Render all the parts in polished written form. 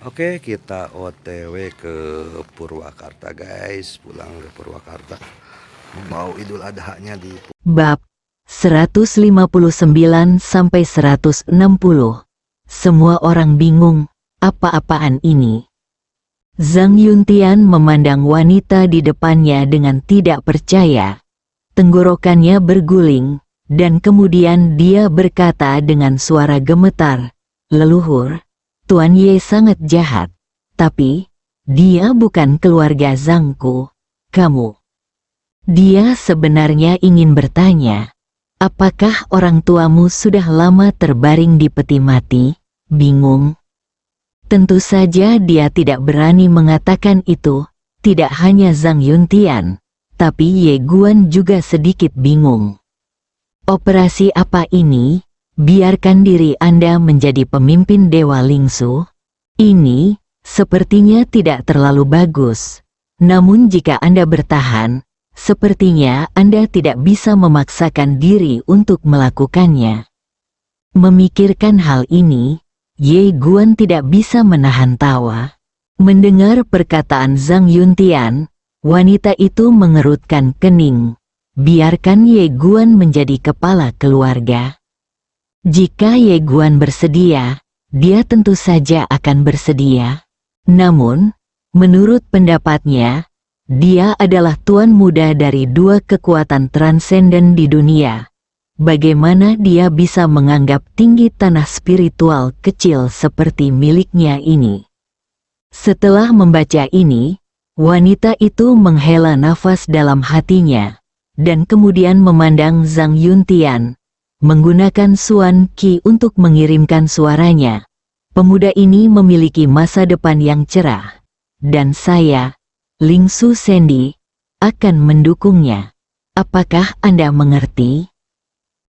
Oke, kita OTW ke Purwakarta, guys. Pulang ke Purwakarta. Mau Idul Adha-nya di Bab 159 sampai 160. Semua orang bingung, apa-apaan ini? Zhang Yuntian memandang wanita di depannya dengan tidak percaya. Tenggorokannya berguling, dan kemudian dia berkata dengan suara gemetar, "Leluhur, Tuan Ye sangat jahat, tapi dia bukan keluarga Zhangku. Kamu..." Dia sebenarnya ingin bertanya, apakah orang tuamu sudah lama terbaring di peti mati? Bingung. Tentu saja dia tidak berani mengatakan itu, tidak hanya Zhang Yuntian, tapi Ye Guan juga sedikit bingung. Operasi apa ini? Biarkan diri Anda menjadi pemimpin Dewa Lingsu. Ini sepertinya tidak terlalu bagus. Namun jika Anda bertahan, sepertinya Anda tidak bisa memaksakan diri untuk melakukannya. Memikirkan hal ini, Ye Guan tidak bisa menahan tawa. Mendengar perkataan Zhang Yuntian, wanita itu mengerutkan kening. Biarkan Ye Guan menjadi kepala keluarga. Jika Ye Guan bersedia, dia tentu saja akan bersedia. Namun, menurut pendapatnya, dia adalah tuan muda dari dua kekuatan transenden di dunia. Bagaimana dia bisa menganggap tinggi tanah spiritual kecil seperti miliknya ini? Setelah membaca ini, wanita itu menghela nafas dalam hatinya, dan kemudian memandang Zhang Yuntian, menggunakan Suan Qi untuk mengirimkan suaranya. Pemuda ini memiliki masa depan yang cerah, dan saya, Lingsu Sendi, akan mendukungnya. Apakah Anda mengerti?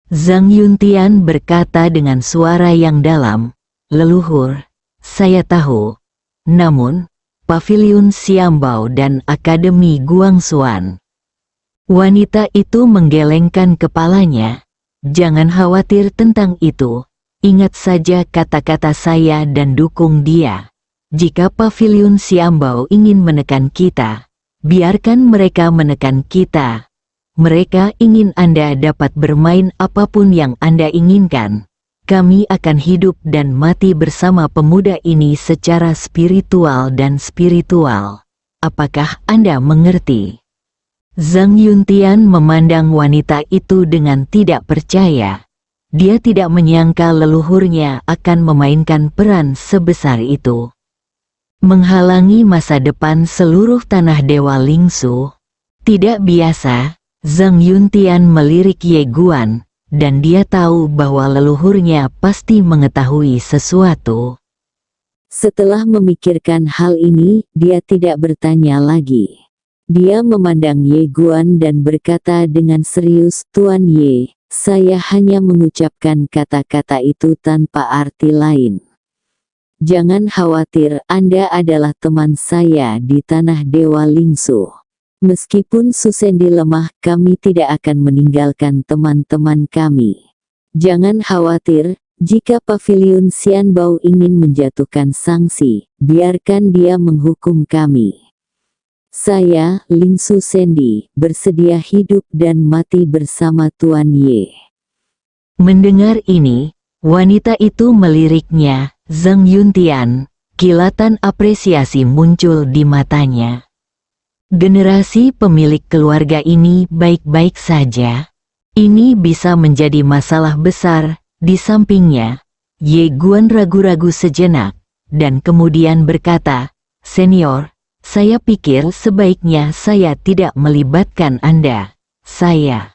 Zhang Yuntian berkata dengan suara yang dalam, "Leluhur, saya tahu. Namun, Paviliun Xiambao dan Akademi Guangxuan." Wanita itu menggelengkan kepalanya. "Jangan khawatir tentang itu. Ingat saja kata-kata saya dan dukung dia. Jika Paviliun Xiambao ingin menekan kita, biarkan mereka menekan kita. Mereka ingin Anda dapat bermain apapun yang Anda inginkan. Kami akan hidup dan mati bersama pemuda ini secara spiritual dan spiritual. Apakah Anda mengerti?" Zhang Yuntian memandang wanita itu dengan tidak percaya. Dia tidak menyangka leluhurnya akan memainkan peran sebesar itu. Menghalangi masa depan seluruh tanah Dewa Lingsu. Tidak biasa. Zhang Yuntian melirik Ye Guan, dan dia tahu bahwa leluhurnya pasti mengetahui sesuatu. Setelah memikirkan hal ini, dia tidak bertanya lagi. Dia memandang Ye Guan dan berkata dengan serius, "Tuan Ye, saya hanya mengucapkan kata-kata itu tanpa arti lain. Jangan khawatir, Anda adalah teman saya di tanah Dewa Lingsu. Meskipun Susendi lemah, kami tidak akan meninggalkan teman-teman kami. Jangan khawatir, jika Paviliun Xianbao ingin menjatuhkan sanksi, biarkan dia menghukum kami. Saya, Lingsu Sendi, bersedia hidup dan mati bersama Tuan Ye." Mendengar ini, wanita itu meliriknya. Zhang Yuntian, kilatan apresiasi muncul di matanya. Generasi pemilik keluarga ini baik-baik saja. Ini bisa menjadi masalah besar. Di sampingnya, Ye Guan ragu-ragu sejenak, dan kemudian berkata, "Senior, saya pikir sebaiknya saya tidak melibatkan Anda. Saya..."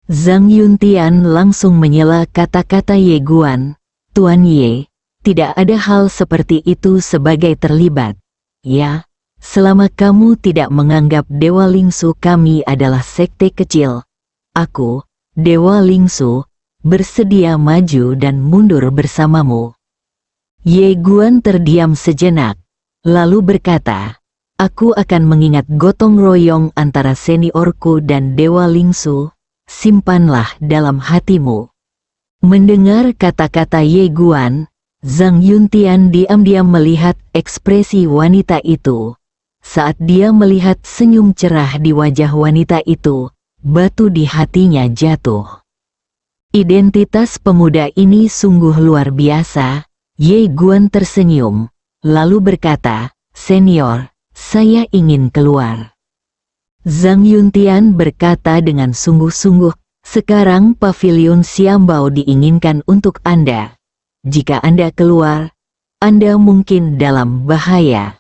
Zhang Yuntian langsung menyela kata-kata Ye Guan, "Tuan Ye, tidak ada hal seperti itu sebagai terlibat. Ya. Selama kamu tidak menganggap Dewa Lingsu kami adalah sekte kecil, aku, Dewa Lingsu, bersedia maju dan mundur bersamamu." Ye Guan terdiam sejenak, lalu berkata, "Aku akan mengingat gotong royong antara seniorku dan Dewa Lingsu, simpanlah dalam hatimu." Mendengar kata-kata Ye Guan, Zhang Yuntian diam-diam melihat ekspresi wanita itu. Saat dia melihat senyum cerah di wajah wanita itu, batu di hatinya jatuh. Identitas pemuda ini sungguh luar biasa. Ye Guan tersenyum, lalu berkata, "Senior, saya ingin keluar." Zhang Yuntian berkata dengan sungguh-sungguh, "Sekarang pavilion Xiambao diinginkan untuk Anda. Jika Anda keluar, Anda mungkin dalam bahaya."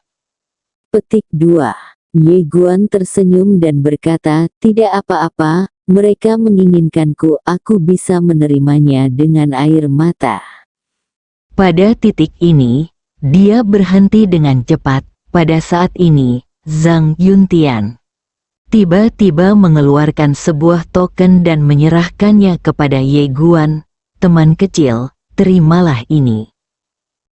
Petik 2. Ye Guan tersenyum dan berkata, "Tidak apa-apa, mereka menginginkanku, aku bisa menerimanya dengan air mata." Pada titik ini, dia berhenti dengan cepat. Pada saat ini, Zhang Yuntian tiba-tiba mengeluarkan sebuah token dan menyerahkannya kepada Ye Guan. "Teman kecil, terimalah ini."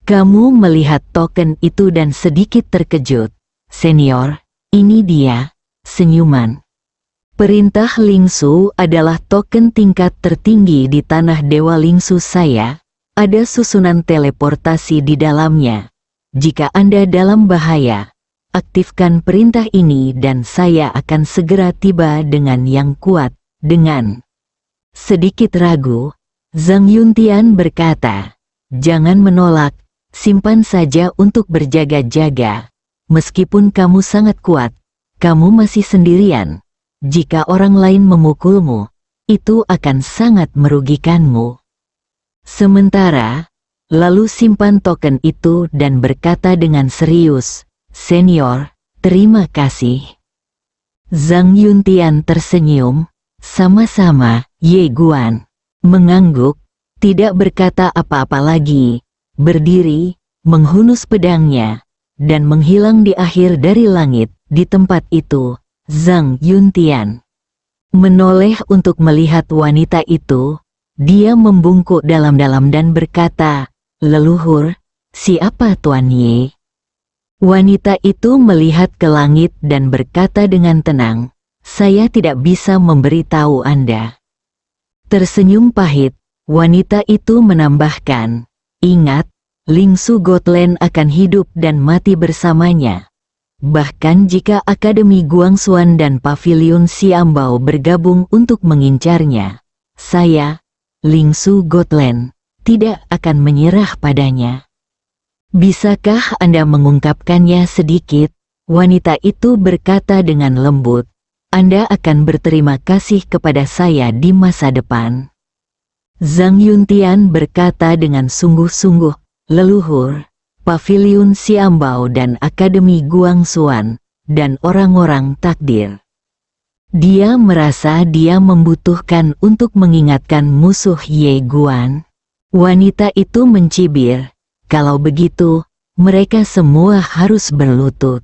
Kamu melihat token itu dan sedikit terkejut. "Senior, ini dia." Senyuman. Perintah Lingsu adalah token tingkat tertinggi di tanah Dewa Lingsu saya. Ada susunan teleportasi di dalamnya. Jika Anda dalam bahaya, aktifkan perintah ini dan saya akan segera tiba dengan yang kuat. Dengan sedikit ragu, Zhang Yuntian berkata, "Jangan menolak, simpan saja untuk berjaga-jaga. Meskipun kamu sangat kuat, kamu masih sendirian. Jika orang lain memukulmu, itu akan sangat merugikanmu." Sementara, lalu simpan token itu dan berkata dengan serius, "Senior, terima kasih." Zhang Yuntian tersenyum, "Sama-sama." Ye Guan mengangguk, tidak berkata apa-apa lagi, berdiri, menghunus pedangnya, dan menghilang di akhir dari langit. Di tempat itu, Zhang Yuntian menoleh untuk melihat wanita itu. Dia membungkuk dalam-dalam dan berkata, "Leluhur, siapa Tuan Ye?" Wanita itu melihat ke langit dan berkata dengan tenang, "Saya tidak bisa memberitahu Anda." Tersenyum pahit, wanita itu menambahkan, "Ingat, Lingsu Gotland akan hidup dan mati bersamanya. Bahkan jika Akademi Guangxuan dan Pavilion Xiambao bergabung untuk mengincarnya, saya, Lingsu Gotland, tidak akan menyerah padanya." "Bisakah Anda mengungkapkannya sedikit?" Wanita itu berkata dengan lembut, "Anda akan berterima kasih kepada saya di masa depan." Zhang Yuntian berkata dengan sungguh-sungguh, "Leluhur, Pavilion Xiambao dan Akademi Guangxuan, dan orang-orang takdir." Dia merasa dia membutuhkan untuk mengingatkan musuh Ye Guan. Wanita itu mencibir, "Kalau begitu, mereka semua harus berlutut."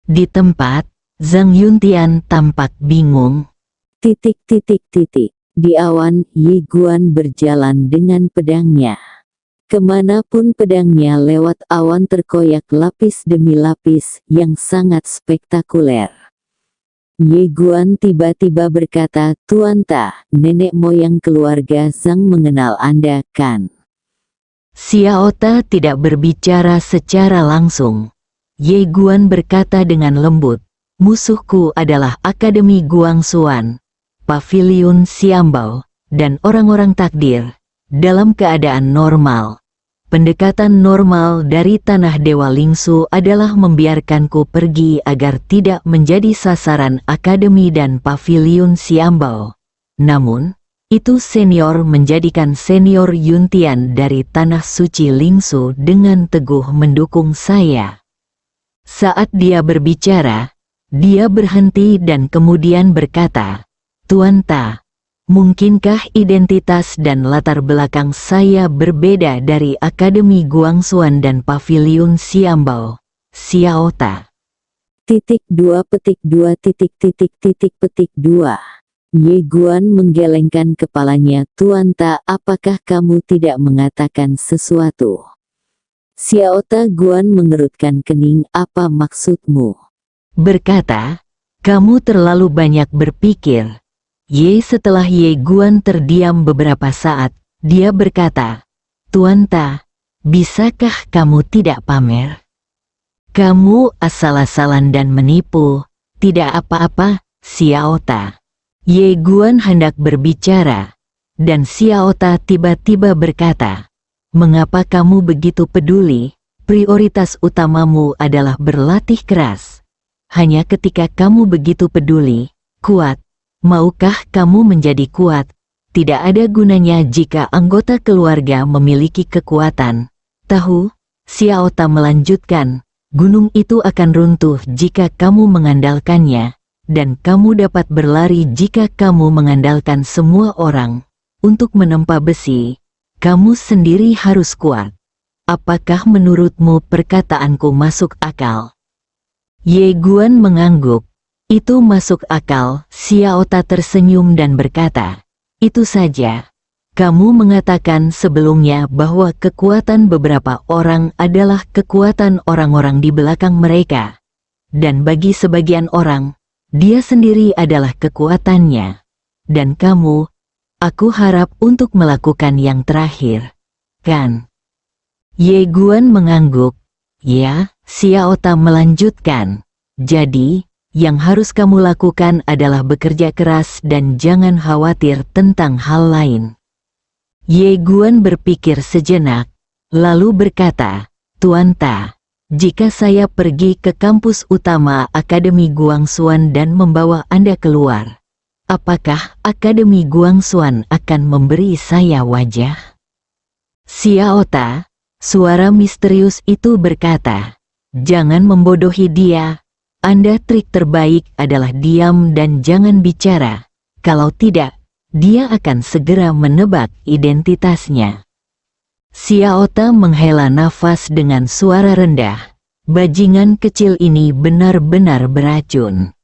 Di tempat, Zhang Yuntian tampak bingung. Di awan, Ye Guan berjalan dengan pedangnya. Kemanapun pedangnya lewat, awan terkoyak lapis demi lapis yang sangat spektakuler. Ye Guan tiba-tiba berkata, "Tuan Ta, nenek moyang keluarga Zhang mengenal Anda, kan?" Xiao Ta tidak berbicara secara langsung. Ye Guan berkata dengan lembut, "Musuhku adalah Akademi Guangxuan, Pavilion Xiambao, dan orang-orang takdir. Dalam keadaan normal, pendekatan normal dari tanah Dewa Lingsu adalah membiarkanku pergi agar tidak menjadi sasaran Akademi dan Pavilion Xiambao. Namun, itu senior menjadikan senior Yuntian dari tanah suci Lingsu dengan teguh mendukung saya." Saat dia berbicara, dia berhenti dan kemudian berkata, "Tuan Ta, mungkinkah identitas dan latar belakang saya berbeda dari Akademi Guangxuan dan Pavilion Xiambao, Xiao Ta?" .2.2.2 Ye Guan menggelengkan kepalanya. "Tuan Ta, apakah kamu tidak mengatakan sesuatu?" Xiao Ta Guan mengerutkan kening. "Apa maksudmu?" Berkata, "Kamu terlalu banyak berpikir." Setelah Ye Guan terdiam beberapa saat, dia berkata, "Tuan Ta, bisakah kamu tidak pamer? Kamu asal-asalan dan menipu, tidak apa-apa, Xiaota. Ye Guan hendak berbicara, dan Xiaota tiba-tiba berkata, mengapa kamu begitu peduli? Prioritas utamamu adalah berlatih keras. Hanya ketika kamu begitu peduli, kuat, maukah kamu menjadi kuat? Tidak ada gunanya jika anggota keluarga memiliki kekuatan. Tahu, Xiaota melanjutkan, gunung itu akan runtuh jika kamu mengandalkannya, dan kamu dapat berlari jika kamu mengandalkan semua orang. Untuk menempa besi, kamu sendiri harus kuat. Apakah menurutmu perkataanku masuk akal? Ye Guan mengangguk. Itu masuk akal. Xiaota tersenyum dan berkata, itu saja. Kamu mengatakan sebelumnya bahwa kekuatan beberapa orang adalah kekuatan orang-orang di belakang mereka. Dan bagi sebagian orang, dia sendiri adalah kekuatannya. Dan kamu, aku harap untuk melakukan yang terakhir, kan? Ye Guan mengangguk. Ya, Xiaota melanjutkan. Jadi, yang harus kamu lakukan adalah bekerja keras dan jangan khawatir tentang hal lain. Ye Guan berpikir sejenak, lalu berkata, Tuan Ta, jika saya pergi ke kampus utama Akademi Guangxuan dan membawa Anda keluar, apakah Akademi Guangxuan akan memberi saya wajah? Xiaota, suara misterius itu berkata, jangan membodohi dia. Anda trik terbaik adalah diam dan jangan bicara. Kalau tidak, dia akan segera menebak identitasnya. Xiaota menghela nafas dengan suara rendah. Bajingan kecil ini benar-benar beracun.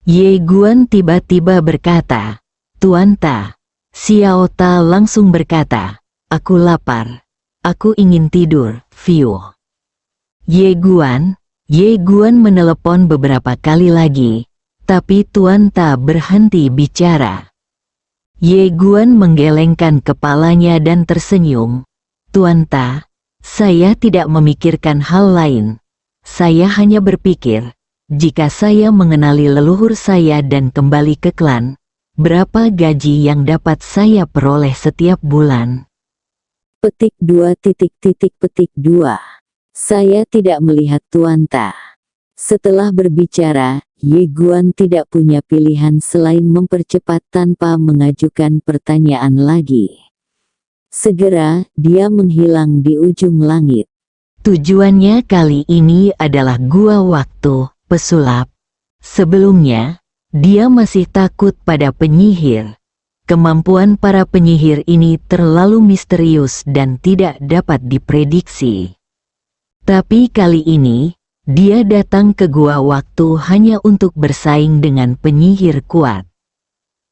Ye Guan tiba-tiba berkata, Tuan Ta. Xiaota langsung berkata, aku lapar. Aku ingin tidur, View. Ye Guan menelepon beberapa kali lagi, tapi Tuan Ta berhenti bicara. Ye Guan menggelengkan kepalanya dan tersenyum. Tuan Ta, saya tidak memikirkan hal lain. Saya hanya berpikir, jika saya mengenali leluhur saya dan kembali ke klan, berapa gaji yang dapat saya peroleh setiap bulan? Petik 2. Saya tidak melihat Tuan Ta. Setelah berbicara, Ye Guan tidak punya pilihan selain mempercepat tanpa mengajukan pertanyaan lagi. Segera, dia menghilang di ujung langit. Tujuannya kali ini adalah gua waktu, pesulap. Sebelumnya, dia masih takut pada penyihir. Kemampuan para penyihir ini terlalu misterius dan tidak dapat diprediksi. Tapi kali ini, dia datang ke gua waktu hanya untuk bersaing dengan penyihir kuat.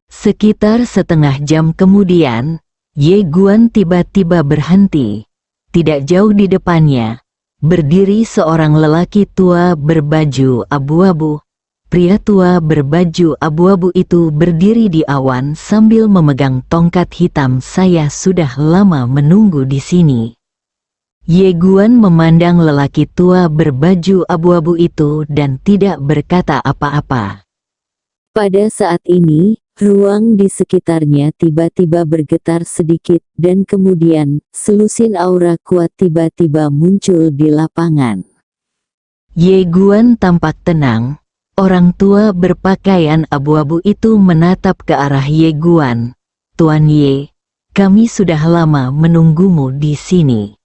Sekitar setengah jam kemudian, Ye Guan tiba-tiba berhenti. Tidak jauh di depannya, berdiri seorang lelaki tua berbaju abu-abu. Pria tua berbaju abu-abu itu berdiri di awan sambil memegang tongkat hitam. Saya sudah lama menunggu di sini. Ye Guan memandang lelaki tua berbaju abu-abu itu dan tidak berkata apa-apa. Pada saat ini, ruang di sekitarnya tiba-tiba bergetar sedikit dan kemudian selusin aura kuat tiba-tiba muncul di lapangan. Ye Guan tampak tenang. Orang tua berpakaian abu-abu itu menatap ke arah Ye Guan. Tuan Ye, kami sudah lama menunggumu di sini.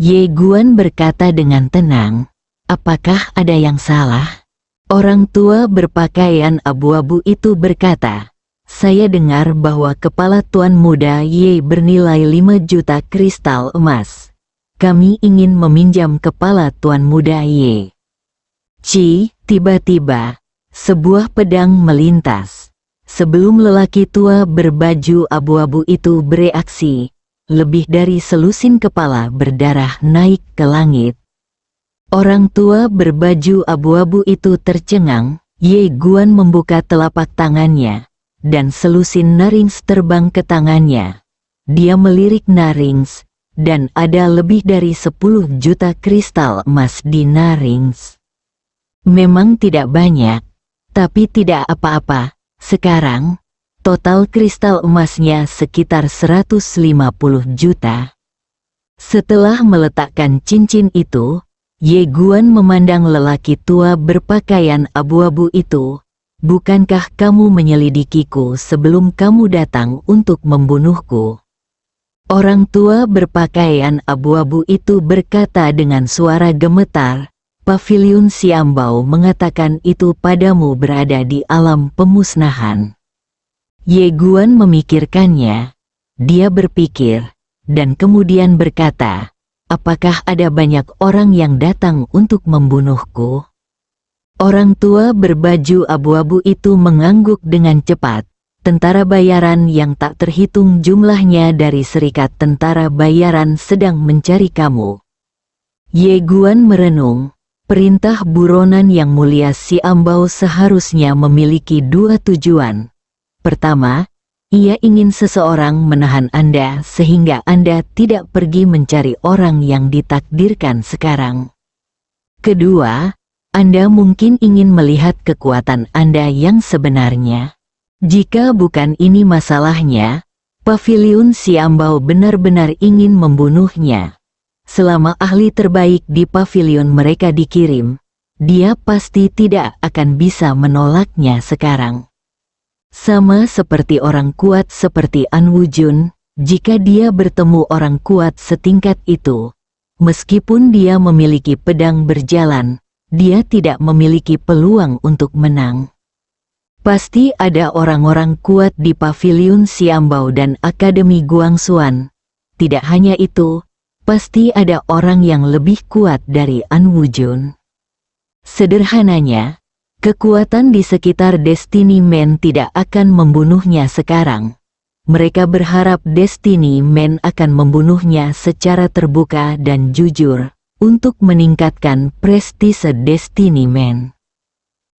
Ye Guan berkata dengan tenang, apakah ada yang salah? Orang tua berpakaian abu-abu itu berkata, saya dengar bahwa kepala Tuan Muda Ye bernilai 5 juta kristal emas. Kami ingin meminjam kepala Tuan Muda Ye. Tiba-tiba, sebuah pedang melintas. Sebelum lelaki tua berbaju abu-abu itu bereaksi, lebih dari selusin kepala berdarah naik ke langit. Orang tua berbaju abu-abu itu tercengang. Ye Guan membuka telapak tangannya, dan selusin narings terbang ke tangannya. Dia melirik narings, dan ada lebih dari 10 juta kristal emas di Narings. Memang tidak banyak, tapi tidak apa-apa. Sekarang, total kristal emasnya sekitar 150 juta. Setelah meletakkan cincin itu, Ye Guan memandang lelaki tua berpakaian abu-abu itu. Bukankah kamu menyelidikiku sebelum kamu datang untuk membunuhku? Orang tua berpakaian abu-abu itu berkata dengan suara gemetar. Paviliun Xiambao mengatakan itu padamu berada di alam pemusnahan. Ye Guan memikirkannya. Dia berpikir, dan kemudian berkata, apakah ada banyak orang yang datang untuk membunuhku? Orang tua berbaju abu-abu itu mengangguk dengan cepat. Tentara bayaran yang tak terhitung jumlahnya dari Serikat Tentara Bayaran sedang mencari kamu. Ye Guan merenung. Perintah buronan yang mulia Xiambao seharusnya memiliki dua tujuan. Pertama, ia ingin seseorang menahan Anda sehingga Anda tidak pergi mencari orang yang ditakdirkan sekarang. Kedua, Anda mungkin ingin melihat kekuatan Anda yang sebenarnya. Jika bukan ini masalahnya, Paviliun Xiambao benar-benar ingin membunuhnya. Selama ahli terbaik di pavilion mereka dikirim, dia pasti tidak akan bisa menolaknya sekarang. Sama seperti orang kuat seperti An Wujun, jika dia bertemu orang kuat setingkat itu, meskipun dia memiliki pedang berjalan, dia tidak memiliki peluang untuk menang. Pasti ada orang-orang kuat di Paviliun Xiambao dan Akademi Guangxuan. Tidak hanya itu, pasti ada orang yang lebih kuat dari An Wujun. Sederhananya, kekuatan di sekitar Destiny Man tidak akan membunuhnya sekarang. Mereka berharap Destiny Man akan membunuhnya secara terbuka dan jujur, untuk meningkatkan prestise Destiny Man.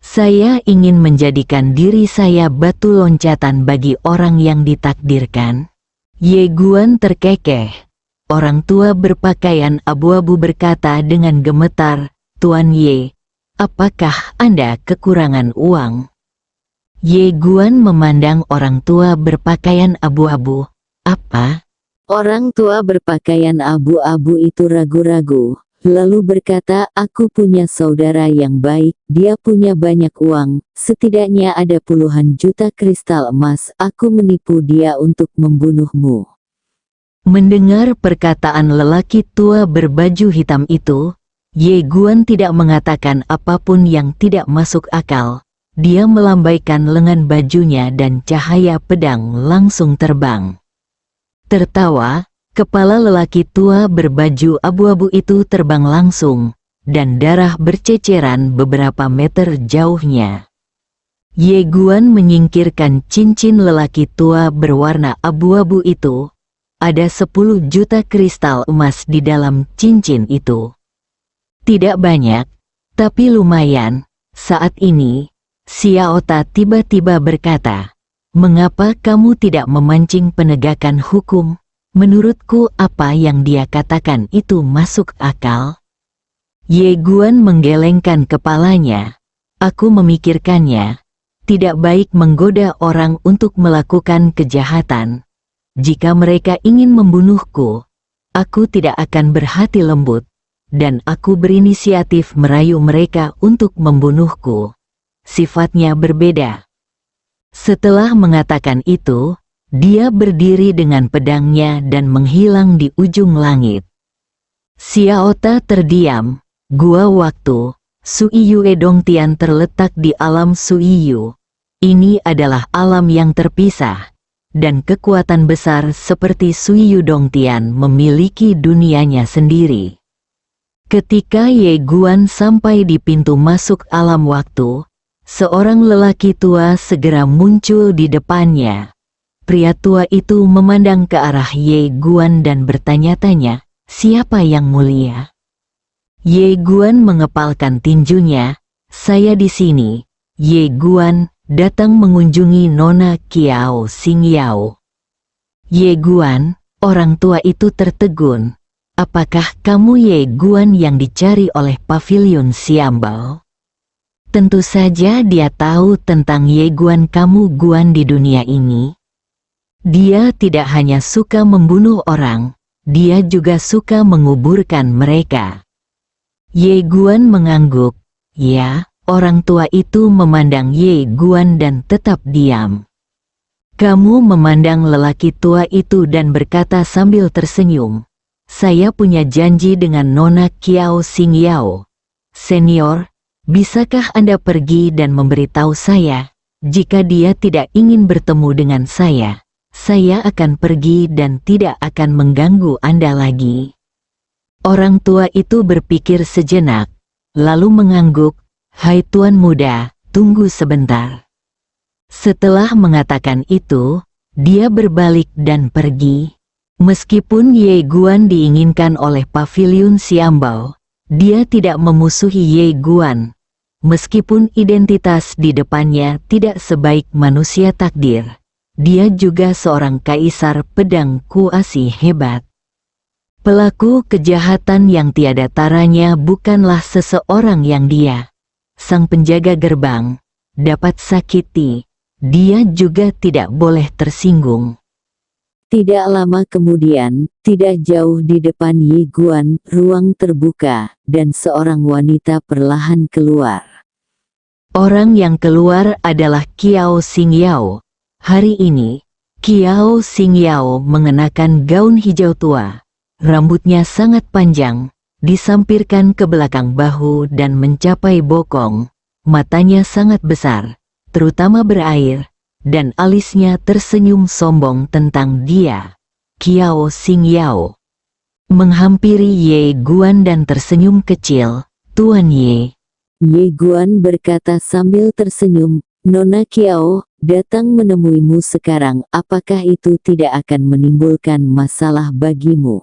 Saya ingin menjadikan diri saya batu loncatan bagi orang yang ditakdirkan. Ye Guan terkekeh. Orang tua berpakaian abu-abu berkata dengan gemetar, Tuan Ye, apakah Anda kekurangan uang? Ye Guan memandang orang tua berpakaian abu-abu. Apa? Orang tua berpakaian abu-abu itu ragu-ragu, lalu berkata, aku punya saudara yang baik, dia punya banyak uang, setidaknya ada puluhan juta kristal emas, aku menipu dia untuk membunuhmu. Mendengar perkataan lelaki tua berbaju hitam itu, Ye Guan tidak mengatakan apapun yang tidak masuk akal. Dia melambaikan lengan bajunya dan cahaya pedang langsung terbang. Tertawa, kepala lelaki tua berbaju abu-abu itu terbang langsung, dan darah berceceran beberapa meter jauhnya. Ye Guan menyingkirkan cincin lelaki tua berwarna abu-abu itu. Ada 10 juta kristal emas di dalam cincin itu. Tidak banyak, tapi lumayan. Saat ini, Xiaota tiba-tiba berkata, mengapa kamu tidak memancing penegakan hukum? Menurutku apa yang dia katakan itu masuk akal. Ye Guan menggelengkan kepalanya. Aku memikirkannya. Tidak baik menggoda orang untuk melakukan kejahatan. Jika mereka ingin membunuhku, aku tidak akan berhati lembut, dan aku berinisiatif merayu mereka untuk membunuhku. Sifatnya berbeda. Setelah mengatakan itu, dia berdiri dengan pedangnya dan menghilang di ujung langit. Xiaota terdiam. Gua waktu, Suiyue Dongtian terletak di alam Suiyu. Ini adalah alam yang terpisah. Dan kekuatan besar seperti Suiyu Dongtian memiliki dunianya sendiri. Ketika Ye Guan sampai di pintu masuk alam waktu, seorang lelaki tua segera muncul di depannya. Pria tua itu memandang ke arah Ye Guan dan bertanya-tanya, siapa yang mulia? Ye Guan mengepalkan tinjunya, saya di sini, Ye Guan, datang mengunjungi Nona Kiao Xingyao. Ye Guan, Orang tua itu tertegun. Apakah kamu Ye Guan yang dicari oleh Pavilion Xiambao? Tentu saja dia tahu tentang Ye Guan kamu Guan di dunia ini. Dia tidak hanya suka membunuh orang, dia juga suka menguburkan mereka. Ye Guan mengangguk. Ya, orang tua itu memandang Ye Guan dan tetap diam. Kamu memandang lelaki tua itu dan berkata sambil tersenyum. Saya punya janji dengan Nona Kiao Xingyao. Senior, bisakah Anda pergi dan memberitahu saya, jika dia tidak ingin bertemu dengan saya akan pergi dan tidak akan mengganggu Anda lagi. Orang tua itu berpikir sejenak, lalu mengangguk, Hai Tuan Muda, tunggu sebentar. Setelah mengatakan itu, dia berbalik dan pergi. Meskipun Ye Guan diinginkan oleh Pavilion Xiambao, dia tidak memusuhi Ye Guan. Meskipun identitas di depannya tidak sebaik manusia takdir, dia juga seorang kaisar pedang kuasi hebat. Pelaku kejahatan yang tiada taranya bukanlah seseorang yang dia, sang penjaga gerbang, dapat sakiti. Dia juga tidak boleh tersinggung. Tidak lama kemudian, tidak jauh di depan Ye Guan, ruang terbuka, dan seorang wanita perlahan keluar. Orang yang keluar adalah Kiao Xingyao. Hari ini, Kiao Xingyao mengenakan gaun hijau tua. Rambutnya sangat panjang, disampirkan ke belakang bahu dan mencapai bokong. Matanya sangat besar, terutama berair, dan alisnya tersenyum sombong tentang dia. Kiao Xingyao menghampiri Ye Guan dan tersenyum kecil. Tuan Ye. Ye Guan berkata sambil tersenyum, Nona Kiao, datang menemuimu sekarang, apakah itu tidak akan menimbulkan masalah bagimu?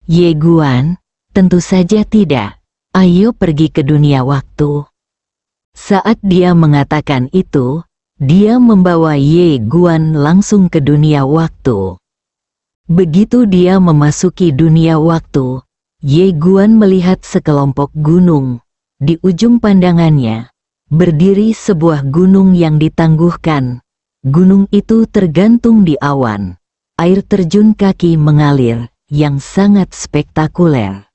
Ye Guan, tentu saja tidak. Ayo pergi ke dunia waktu. Saat dia mengatakan itu, dia membawa Ye Guan langsung ke dunia waktu. Begitu dia memasuki dunia waktu, Ye Guan melihat sekelompok gunung. Di ujung pandangannya, berdiri sebuah gunung yang ditangguhkan. Gunung itu tergantung di awan. Air terjun kaki mengalir, yang sangat spektakuler.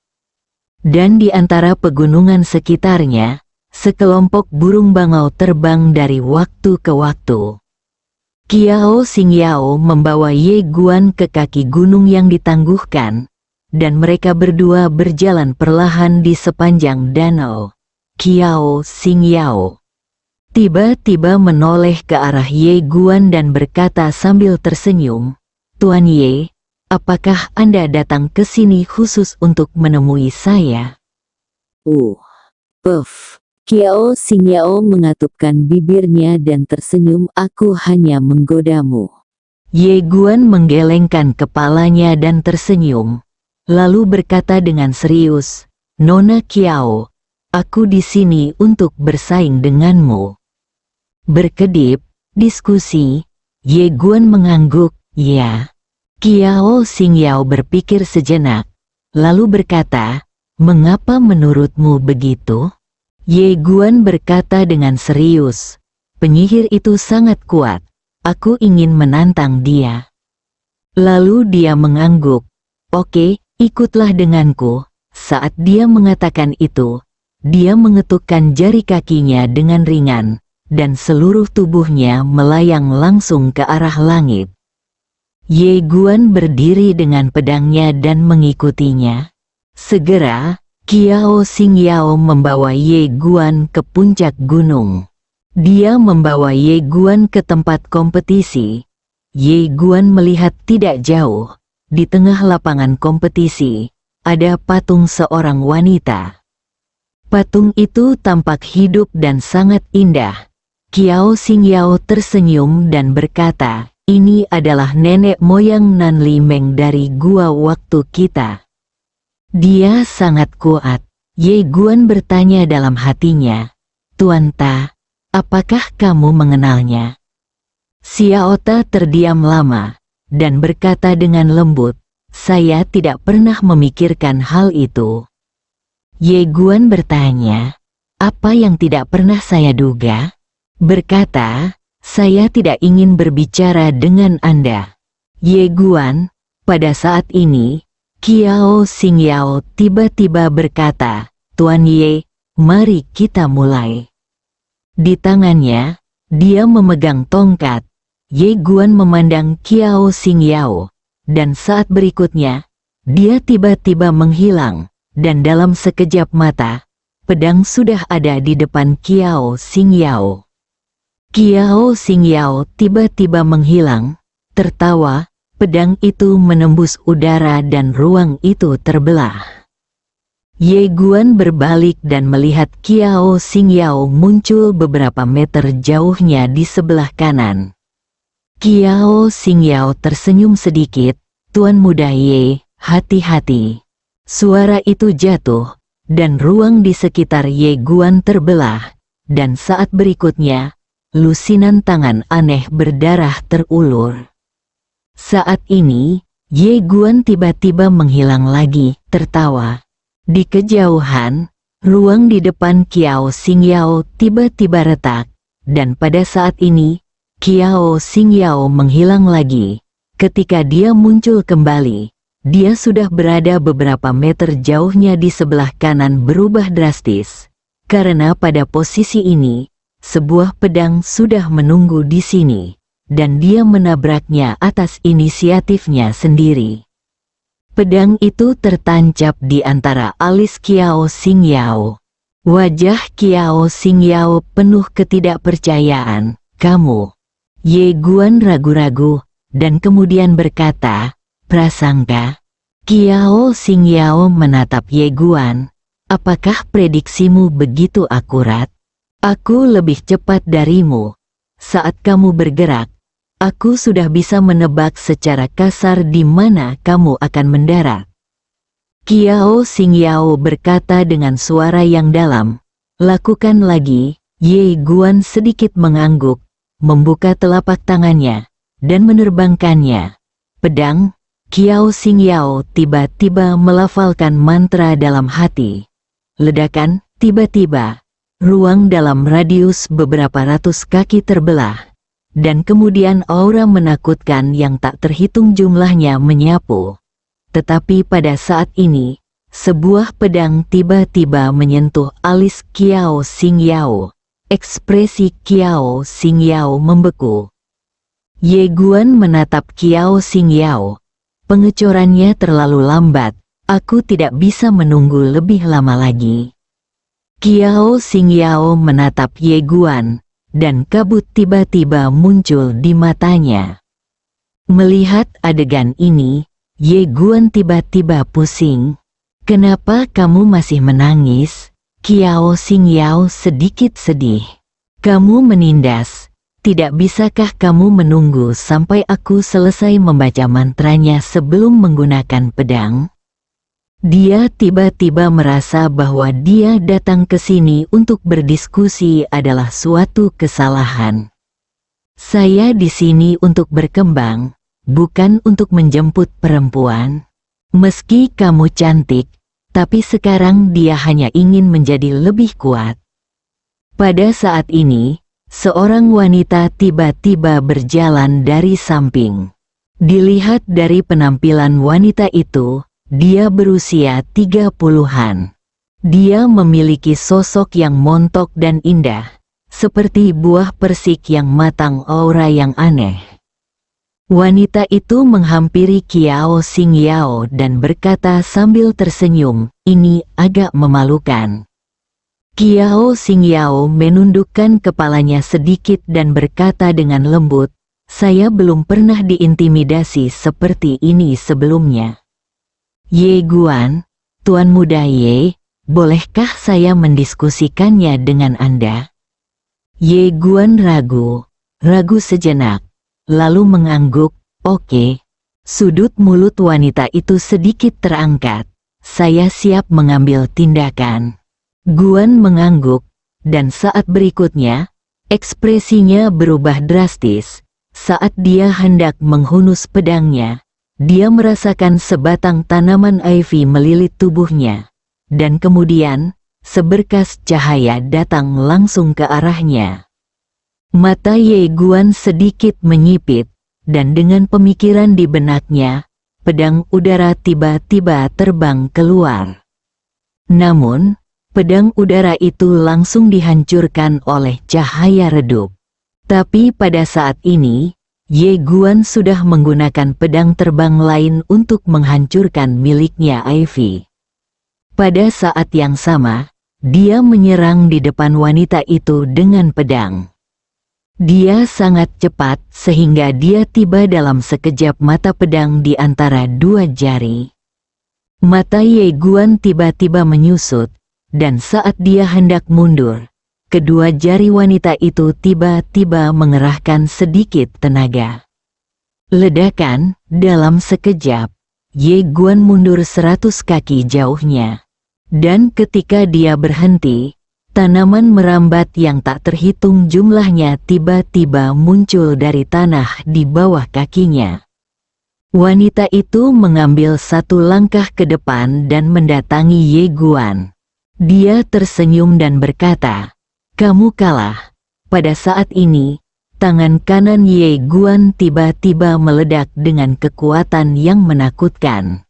Dan di antara pegunungan sekitarnya, sekelompok burung bangau terbang dari waktu ke waktu. Kiao Xingyao membawa Ye Guan ke kaki gunung yang ditangguhkan, dan mereka berdua berjalan perlahan di sepanjang danau. Kiao Xingyao tiba-tiba menoleh ke arah Ye Guan dan berkata sambil tersenyum, Tuan Ye, apakah Anda datang ke sini khusus untuk menemui saya? Puff. Kiao Xingyao mengatupkan bibirnya dan tersenyum, aku hanya menggodamu. Ye Guan menggelengkan kepalanya dan tersenyum, lalu berkata dengan serius, Nona Kiao, aku di sini untuk bersaing denganmu. Berkedip, diskusi, Ye Guan mengangguk, ya. Kiao Xingyao berpikir sejenak, lalu berkata, mengapa menurutmu begitu? Ye Guan berkata dengan serius, penyihir itu sangat kuat, aku ingin menantang dia. Lalu dia mengangguk, oke, ikutlah denganku. Saat dia mengatakan itu, dia mengetukkan jari kakinya dengan ringan, dan seluruh tubuhnya melayang langsung ke arah langit. Ye Guan berdiri dengan pedangnya dan mengikutinya. Segera, Kiao Xingyao membawa Ye Guan ke puncak gunung. Dia membawa Ye Guan ke tempat kompetisi. Ye Guan melihat tidak jauh, di tengah lapangan kompetisi, ada patung seorang wanita. Patung itu tampak hidup dan sangat indah. Kiao Xingyao tersenyum dan berkata, ini adalah nenek moyang Nan Limeng dari gua waktu kita. Dia sangat kuat. Ye Guan bertanya dalam hatinya, Tuan Ta, apakah kamu mengenalnya? Xiao Ta terdiam lama. dan berkata dengan lembut, "Saya tidak pernah memikirkan hal itu." Ye Guan bertanya, "Apa yang tidak pernah saya duga?" Berkata, "Saya tidak ingin berbicara dengan Anda." Ye Guan, pada saat ini, Kiao Xingyao tiba-tiba berkata, "Tuan Ye, mari kita mulai." Di tangannya, dia memegang tongkat. Ye Guan memandang Kiao Xingyao, dan saat berikutnya, dia tiba-tiba menghilang, dan dalam sekejap mata, pedang sudah ada di depan Kiao Xingyao. Kiao Xingyao tiba-tiba menghilang, tertawa, pedang itu menembus udara dan ruang itu terbelah. Ye Guan berbalik dan melihat Kiao Xingyao muncul beberapa meter jauhnya di sebelah kanan. Kiao Xingyao tersenyum sedikit, "Tuan muda Ye, hati-hati." Suara itu jatuh, dan ruang di sekitar Ye Guan terbelah, dan saat berikutnya, lusinan tangan aneh berdarah terulur. Saat ini, Ye Guan tiba-tiba menghilang lagi, tertawa. Di kejauhan, ruang di depan Kiao Xingyao tiba-tiba retak, dan pada saat ini, Kiao Xingyao menghilang lagi. Ketika dia muncul kembali, dia sudah berada beberapa meter jauhnya di sebelah kanan berubah drastis. Karena pada posisi ini, sebuah pedang sudah menunggu di sini, dan dia menabraknya atas inisiatifnya sendiri. Pedang itu tertancap di antara alis Kiao Xingyao. Wajah Kiao Xingyao penuh ketidakpercayaan. "Kamu?" Ye Guan ragu-ragu, dan kemudian berkata, "Prasangka?" Kiao Xingyao menatap Ye Guan. "Apakah prediksimu begitu akurat? Aku lebih cepat darimu. Saat kamu bergerak, aku sudah bisa menebak secara kasar di mana kamu akan mendarat." Kiao Xingyao berkata dengan suara yang dalam, "Lakukan lagi." Ye Guan sedikit mengangguk, membuka telapak tangannya, dan menerbangkannya. Pedang, Kiao Xingyao tiba-tiba melafalkan mantra dalam hati. Ledakan, tiba-tiba, ruang dalam radius beberapa ratus kaki terbelah, dan kemudian aura menakutkan yang tak terhitung jumlahnya menyapu. Tetapi pada saat ini, sebuah pedang tiba-tiba menyentuh alis Kiao Xingyao. Ekspresi Kiao Xingyao membeku. Ye Guan menatap Kiao Xingyao. "Pengecorannya terlalu lambat, aku tidak bisa menunggu lebih lama lagi." Kiao Xingyao menatap Ye Guan, dan kabut tiba-tiba muncul di matanya. Melihat adegan ini, Ye Guan tiba-tiba pusing. "Kenapa kamu masih menangis?" Kiao Xingyao sedikit sedih. "Kamu menindas. Tidak bisakah kamu menunggu sampai aku selesai membaca mantranya sebelum menggunakan pedang?" Dia tiba-tiba merasa bahwa dia datang ke sini untuk berdiskusi adalah suatu kesalahan. "Saya di sini untuk berkembang, bukan untuk menjemput perempuan. Meski kamu cantik, tapi sekarang dia hanya ingin menjadi lebih kuat." Pada saat ini, seorang wanita tiba-tiba berjalan dari samping. Dilihat dari penampilan wanita itu, dia berusia 30-an. Dia memiliki sosok yang montok dan indah, seperti buah persik yang matang, aura yang aneh. Wanita itu menghampiri Kiao Xingyao dan berkata sambil tersenyum, "Ini agak memalukan." Kiao Xingyao menundukkan kepalanya sedikit dan berkata dengan lembut, "Saya belum pernah diintimidasi seperti ini sebelumnya." "Ye Guan, Tuan Muda Ye, bolehkah saya mendiskusikannya dengan Anda?" Ye Guan ragu sejenak, lalu mengangguk, "Oke." Sudut mulut wanita itu sedikit terangkat. "Saya siap mengambil tindakan." Guan mengangguk, dan saat berikutnya, ekspresinya berubah drastis. Saat dia hendak menghunus pedangnya, dia merasakan sebatang tanaman ivy melilit tubuhnya, dan kemudian seberkas cahaya datang langsung ke arahnya. Mata Ye Guan sedikit menyipit, dan dengan pemikiran di benaknya, pedang udara tiba-tiba terbang keluar. Namun, pedang udara itu langsung dihancurkan oleh cahaya redup. Tapi pada saat ini, Ye Guan sudah menggunakan pedang terbang lain untuk menghancurkan miliknya Ivy. Pada saat yang sama, dia menyerang di depan wanita itu dengan pedang. Dia sangat cepat sehingga dia tiba dalam sekejap mata pedang di antara dua jari. Mata Ye Guan tiba-tiba menyusut, dan saat dia hendak mundur, kedua jari wanita itu tiba-tiba mengerahkan sedikit tenaga. Ledakan, dalam sekejap, Ye Guan mundur 100 kaki jauhnya. Dan ketika dia berhenti, tanaman merambat yang tak terhitung jumlahnya tiba-tiba muncul dari tanah di bawah kakinya. Wanita itu mengambil satu langkah ke depan dan mendatangi Ye Guan. Dia tersenyum dan berkata, "Kamu kalah." Pada saat ini, tangan kanan Ye Guan tiba-tiba meledak dengan kekuatan yang menakutkan.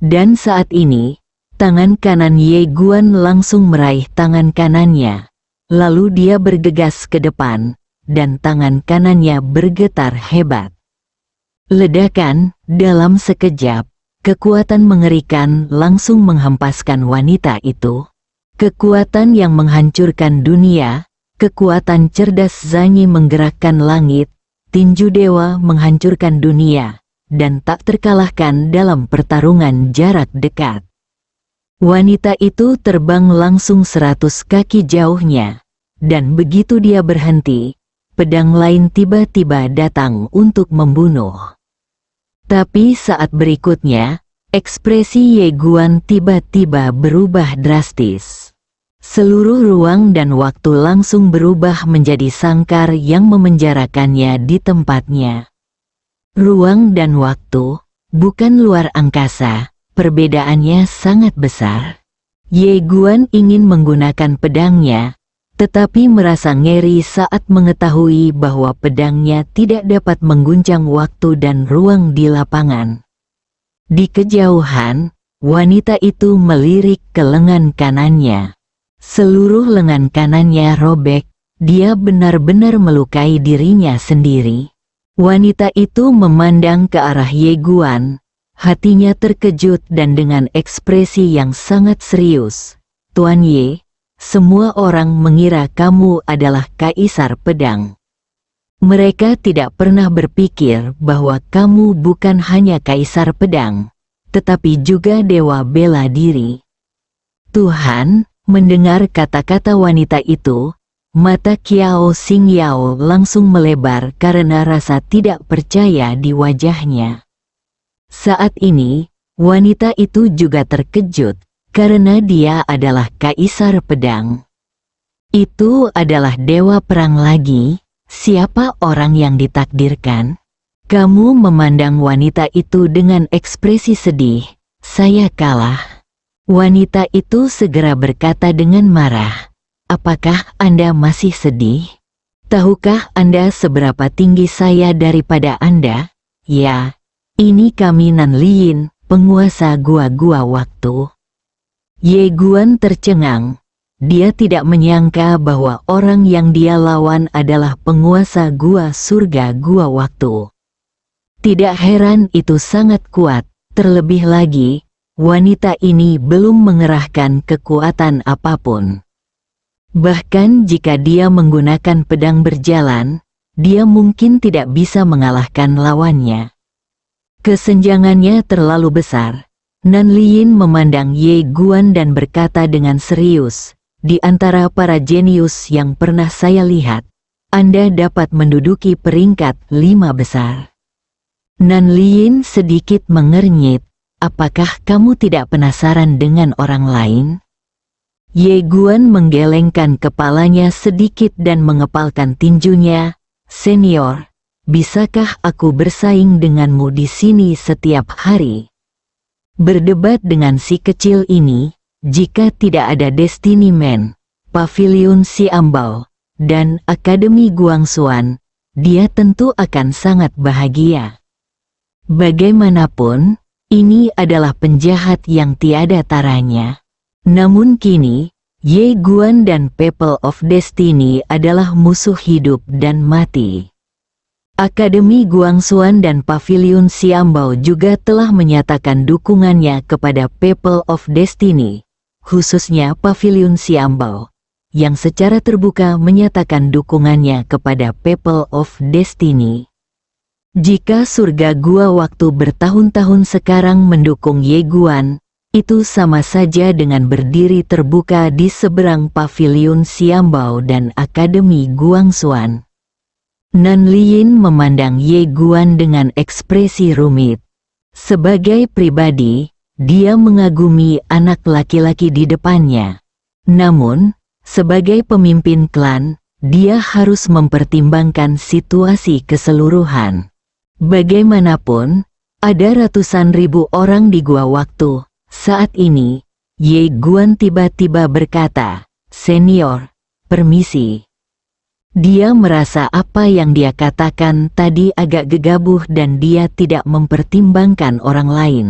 Dan saat ini, tangan kanan Ye Guan langsung meraih tangan kanannya. Lalu dia bergegas ke depan, dan tangan kanannya bergetar hebat. Ledakan, dalam sekejap, kekuatan mengerikan langsung menghempaskan wanita itu. Kekuatan yang menghancurkan dunia, kekuatan cerdas Zanyi menggerakkan langit, tinju dewa menghancurkan dunia, dan tak terkalahkan dalam pertarungan jarak dekat. Wanita itu terbang langsung 100 kaki jauhnya, dan begitu dia berhenti, pedang lain tiba-tiba datang untuk membunuh. Tapi saat berikutnya, ekspresi Ye Guan tiba-tiba berubah drastis. Seluruh ruang dan waktu langsung berubah menjadi sangkar yang memenjarakannya di tempatnya. Ruang dan waktu, bukan luar angkasa. Perbedaannya sangat besar. Ye Guan ingin menggunakan pedangnya, tetapi merasa ngeri saat mengetahui bahwa pedangnya tidak dapat mengguncang waktu dan ruang di lapangan. Di kejauhan, wanita itu melirik ke lengan kanannya. Seluruh lengan kanannya robek, dia benar-benar melukai dirinya sendiri. Wanita itu memandang ke arah Ye Guan. Hatinya terkejut dan dengan ekspresi yang sangat serius. "Tuan Ye, semua orang mengira kamu adalah kaisar pedang. Mereka tidak pernah berpikir bahwa kamu bukan hanya kaisar pedang, tetapi juga dewa bela diri." Tuhan, mendengar kata-kata wanita itu, mata Kiao Xing Yao langsung melebar karena rasa tidak percaya di wajahnya. Saat ini, wanita itu juga terkejut, karena dia adalah kaisar pedang. Itu adalah dewa perang lagi, siapa orang yang ditakdirkan? Kamu memandang wanita itu dengan ekspresi sedih, "Saya kalah." Wanita itu segera berkata dengan marah, "Apakah Anda masih sedih? Tahukah Anda seberapa tinggi saya daripada Anda? Ya. Ini kami Nan Liyin, penguasa gua-gua waktu." Ye Guan tercengang. Dia tidak menyangka bahwa orang yang dia lawan adalah penguasa gua surga gua waktu. Tidak heran itu sangat kuat, terlebih lagi, wanita ini belum mengerahkan kekuatan apapun. Bahkan jika dia menggunakan pedang berjalan, dia mungkin tidak bisa mengalahkan lawannya. Kesenjangannya terlalu besar. Nan Liyin memandang Ye Guan dan berkata dengan serius, "Di antara para jenius yang pernah saya lihat, Anda dapat menduduki peringkat 5 besar." Nan Liyin sedikit mengernyit, "Apakah kamu tidak penasaran dengan orang lain?" Ye Guan menggelengkan kepalanya sedikit dan mengepalkan tinjunya, "Senior, bisakah aku bersaing denganmu di sini setiap hari? Berdebat dengan si kecil ini, jika tidak ada Destiny Man, Paviliun Xiambao, dan Akademi Guangxuan, dia tentu akan sangat bahagia. Bagaimanapun, ini adalah penjahat yang tiada taranya. Namun kini, Ye Guan dan People of Destiny adalah musuh hidup dan mati. Akademi Guangxuan dan Paviliun Xiambao juga telah menyatakan dukungannya kepada People of Destiny, khususnya Paviliun Xiambao, yang secara terbuka menyatakan dukungannya kepada People of Destiny. Jika surga gua waktu bertahun-tahun sekarang mendukung Ye Guan, itu sama saja dengan berdiri terbuka di seberang Paviliun Xiambao dan Akademi Guangxuan. Nan Liyin memandang Ye Guan dengan ekspresi rumit. Sebagai pribadi, dia mengagumi anak laki-laki di depannya. Namun, sebagai pemimpin klan, dia harus mempertimbangkan situasi keseluruhan. Bagaimanapun, ada ratusan ribu orang di gua waktu. Saat ini, Ye Guan tiba-tiba berkata, "Senior, permisi." Dia merasa apa yang dia katakan tadi agak gegabah dan dia tidak mempertimbangkan orang lain.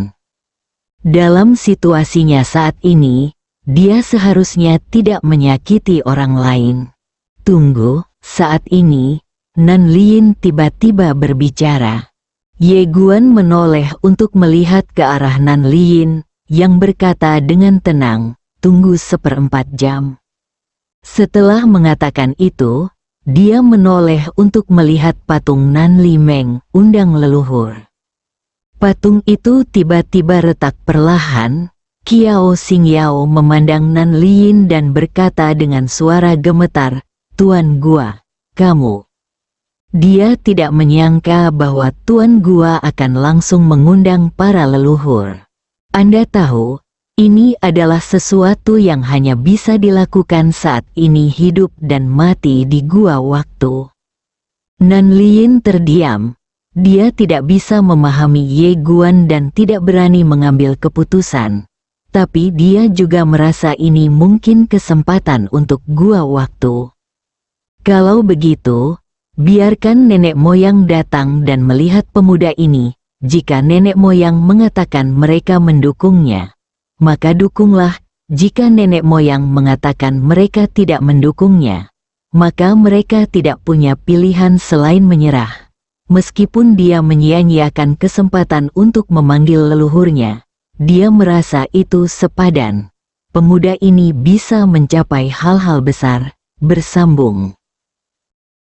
Dalam situasinya saat ini, dia seharusnya tidak menyakiti orang lain. Tunggu, saat ini, Nan Liyin tiba-tiba berbicara. Ye Guan menoleh untuk melihat ke arah Nan Liyin, yang berkata dengan tenang, "Tunggu 1/4 jam." Setelah mengatakan itu, dia menoleh untuk melihat patung Nan Li Meng, undang leluhur. Patung itu tiba-tiba retak perlahan. Qiao Xingyao memandang Nan Liyin dan berkata dengan suara gemetar, "Tuan Gua, kamu." Dia tidak menyangka bahwa Tuan Gua akan langsung mengundang para leluhur. Anda tahu, ini adalah sesuatu yang hanya bisa dilakukan saat ini hidup dan mati di gua waktu. Nan Liyin terdiam. Dia tidak bisa memahami Ye Guan dan tidak berani mengambil keputusan. Tapi dia juga merasa ini mungkin kesempatan untuk gua waktu. Kalau begitu, biarkan nenek moyang datang dan melihat pemuda ini. Jika nenek moyang mengatakan mereka mendukungnya, maka dukunglah. Jika nenek moyang mengatakan mereka tidak mendukungnya, maka mereka tidak punya pilihan selain menyerah. Meskipun dia menyia-nyiakan kesempatan untuk memanggil leluhurnya, dia merasa itu sepadan. Pemuda ini bisa mencapai hal-hal besar. Bersambung.